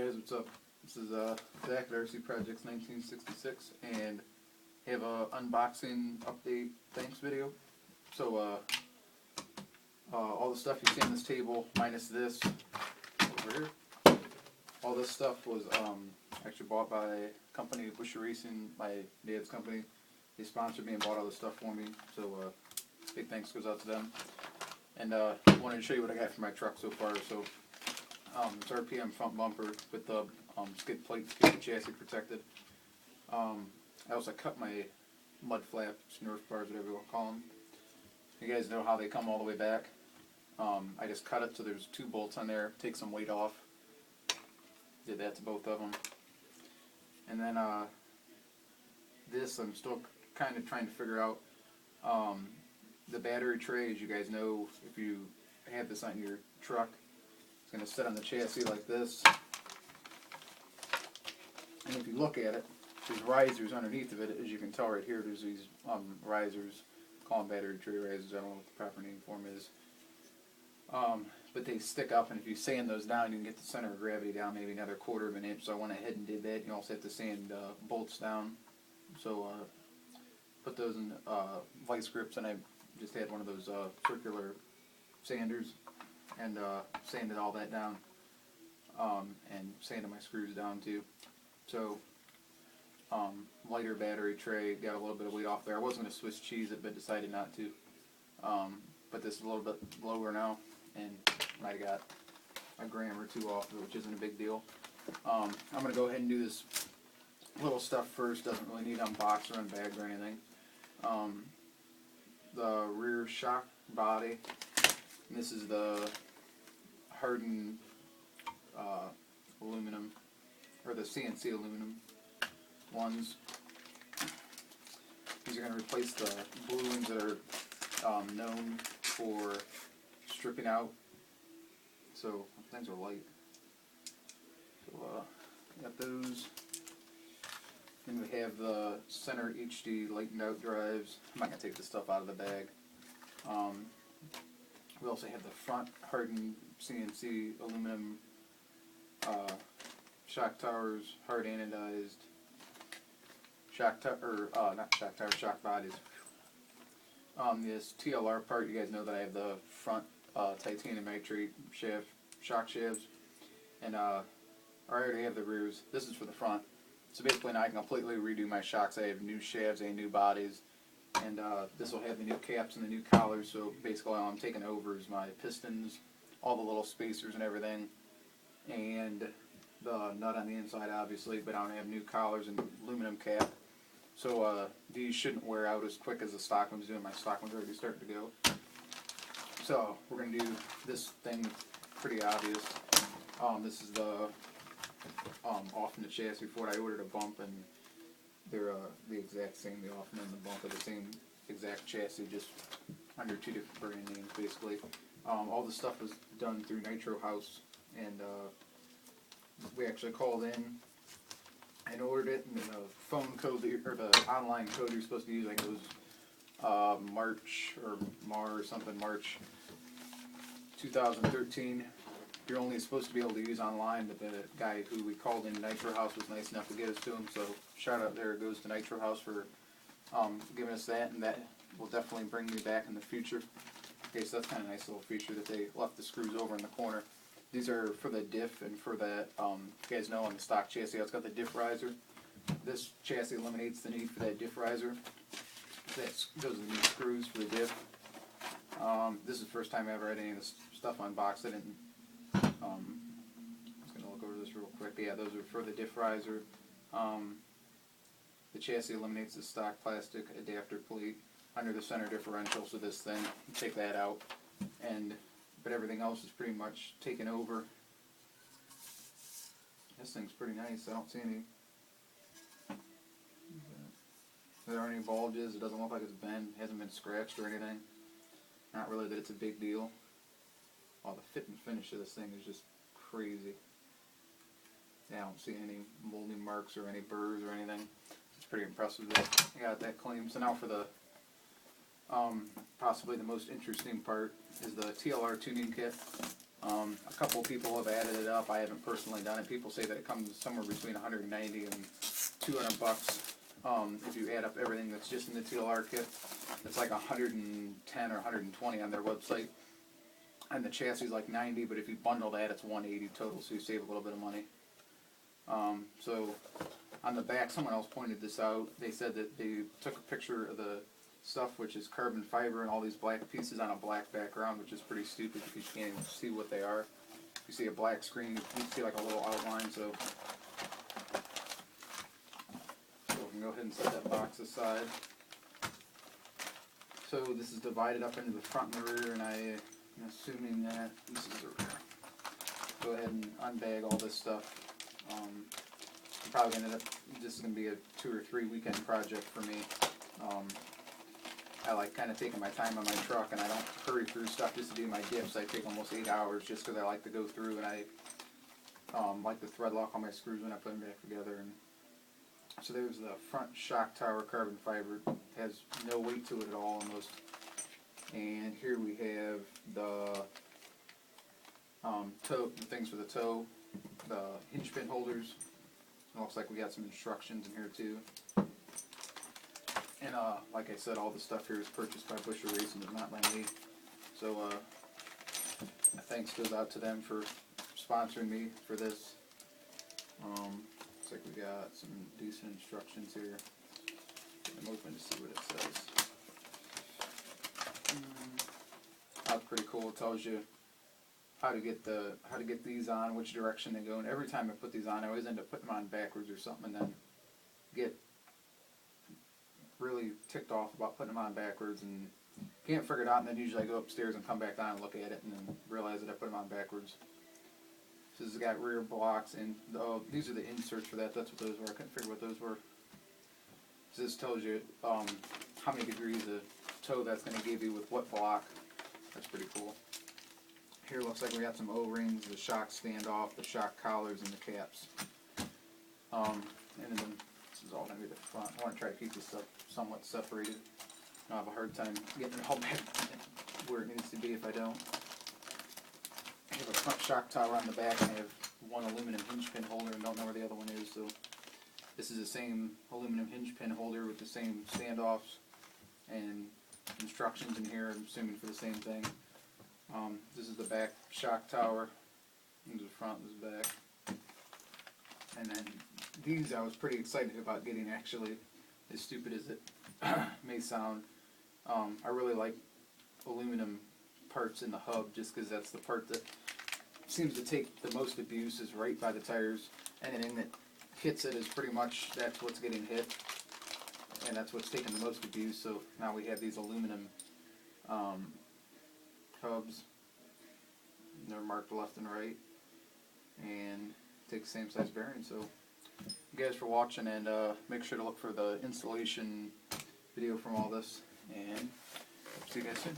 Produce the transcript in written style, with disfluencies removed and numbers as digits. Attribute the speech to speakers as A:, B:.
A: guys, what's up? This is Zach at RC Projects 1966, and I have a unboxing update thanks video. So all the stuff you see on this table, minus this over here, all this stuff was actually bought by a company, Busher Racing, my dad's company. They sponsored me and bought all this stuff for me, so big thanks goes out to them. And I wanted to show you what I got for my truck so far. So it's RPM front bumper with the skid plates, keep the chassis protected. I also cut my mud flaps, Nerf bars, whatever you want to call them. You guys know how they come all the way back. I just cut it so there's 2 bolts on there, take some weight off. Did that to both of them. And then this I'm still kind of trying to figure out. The battery tray, as you guys know, if you have this on your truck, it's going to sit on the chassis like this. And if you look at it, there's risers underneath of it. As you can tell right here, there's these risers. Call them battery tray risers. I don't know what the proper name for them is. But they stick up, and if you sand those down, you can get the center of gravity down maybe another 1/4 of an inch. So I went ahead and did that. You also have to sand bolts down. So put those in vice grips, and I just had one of those circular sanders and sanded all that down, and sanded my screws down too. So lighter battery tray, got a little bit of weight off there. I was going to Swiss cheese it, but decided not to. But this is a little bit lower now, and I got a gram or 2 off of it, which isn't a big deal. I'm going to go ahead and do this little stuff first. Doesn't really need unboxed or unbagged or anything. The rear shock body, and this is the hardened aluminum, or the CNC aluminum ones. These are going to replace the blue ones that are known for stripping out. So things are light. So got those. Then we have the center HD lightened out drives. I'm not going to take this stuff out of the bag. We also have the front hardened CNC aluminum shock towers, hard anodized shock shock bodies. This TLR part, you guys know that I have the front titanium nitrate shaft, shock shafts, and I already have the rears. This is for the front. So basically now I can completely redo my shocks. I have new shafts and new bodies, and this will have the new caps and the new collars. So basically all I'm taking over is my pistons, all the little spacers and everything, and the nut on the inside obviously, but I don't have new collars and aluminum cap. So these shouldn't wear out as quick as the stock ones do. My stock ones are already starting to go. So we're going to do this thing pretty obvious. This is the off in the chassis for it. I ordered a bump, and they're the exact same. The off and the bump are the same exact chassis, just under 2 different brand names basically. All the stuff was done through Nitro House, and we actually called in and ordered it, and the phone code or the online code you're supposed to use, I think it was March or March 2013. You're only supposed to be able to use online, but the guy who we called in Nitro House was nice enough to get us to him, so shout out there goes to Nitro House for giving us that, and that will definitely bring me back in the future. Okay, so that's kind of a nice little feature that they left the screws over in the corner. These are for the diff and for that, you guys know on the stock chassis it's got the diff riser. This chassis eliminates the need for that diff riser. Those are the new screws for the diff. This is the first time I ever had any of this stuff unboxed. I didn't. I'm just going to look over this real quick. Yeah, those are for the diff riser. The chassis eliminates the stock plastic adapter plate under the center differential, so this thing, take that out, but everything else is pretty much taken over. This thing's pretty nice. I don't see any. There aren't any bulges. It doesn't look like it's bent. It hasn't been scratched or anything. Not really that it's a big deal. Oh, the fit and finish of this thing is just crazy. Yeah, I don't see any molding marks or any burrs or anything. It's pretty impressive that I got that clean. So now for the possibly the most interesting part is the TLR tuning kit. A couple people have added it up. I haven't personally done it. People say that it comes somewhere between 190 and 200 bucks. If you add up everything that's just in the TLR kit, it's like 110 or 120 on their website. And the chassis is like 90, but if you bundle that, it's 180 total, so you save a little bit of money. So on the back, someone else pointed this out. They said that they took a picture of the stuff, which is carbon fiber and all these black pieces on a black background, which is pretty stupid because you can't even see what they are. You see a black screen, you see like a little outline, so we can go ahead and set that box aside. So this is divided up into the front and the rear, and I'm assuming that this is the rear. Go ahead and unbag all this stuff. I'm probably gonna end up, this is gonna be a 2 or 3 weekend project for me. I like kind of taking my time on my truck, and I don't hurry through stuff just to do my dips. I take almost 8 hours just because I like to go through, and I like to thread lock all my screws when I put them back together. And so there's the front shock tower carbon fiber. It has no weight to it at all almost. And here we have the toe, the things for the toe, the hinge pin holders. It looks like we got some instructions in here too. And like I said, all the stuff here is purchased by Busher Racing, but not by me. So thanks goes out to them for sponsoring me for this. Looks like we got some decent instructions here. I'm open to see what it says. That's pretty cool. It tells you how to get these on, which direction they go. And every time I put these on, I always end up putting them on backwards or something, and then get really ticked off about putting them on backwards and can't figure it out. And then usually I go upstairs and come back down and look at it and then realize that I put them on backwards. So this has got rear blocks, and these are the inserts for that. That's what those were. I couldn't figure what those were. So this tells you how many degrees of toe that's going to give you with what block. That's pretty cool. Here looks like we got some O-rings, the shock standoff, the shock collars, and the caps. And then this is all going to be the front. I want to try to keep this stuff somewhat separated. I'll have a hard time getting it all back where it needs to be if I don't. I have a front shock tower on the back, and I have one aluminum hinge pin holder and don't know where the other one is. So this is the same aluminum hinge pin holder with the same standoffs and instructions in here, I'm assuming for the same thing. This is the back shock tower. This is the front, this is the back. And then these I was pretty excited about getting, actually, as stupid as it may sound. I really like aluminum parts in the hub just because that's the part that seems to take the most abuse, is right by the tires. Anything that hits it is pretty much, that's what's getting hit. And that's what's taking the most abuse. So now we have these aluminum hubs. They're marked left and right, and take the same size bearing. So you guys for watching, and make sure to look for the installation video from all this, and see you guys soon.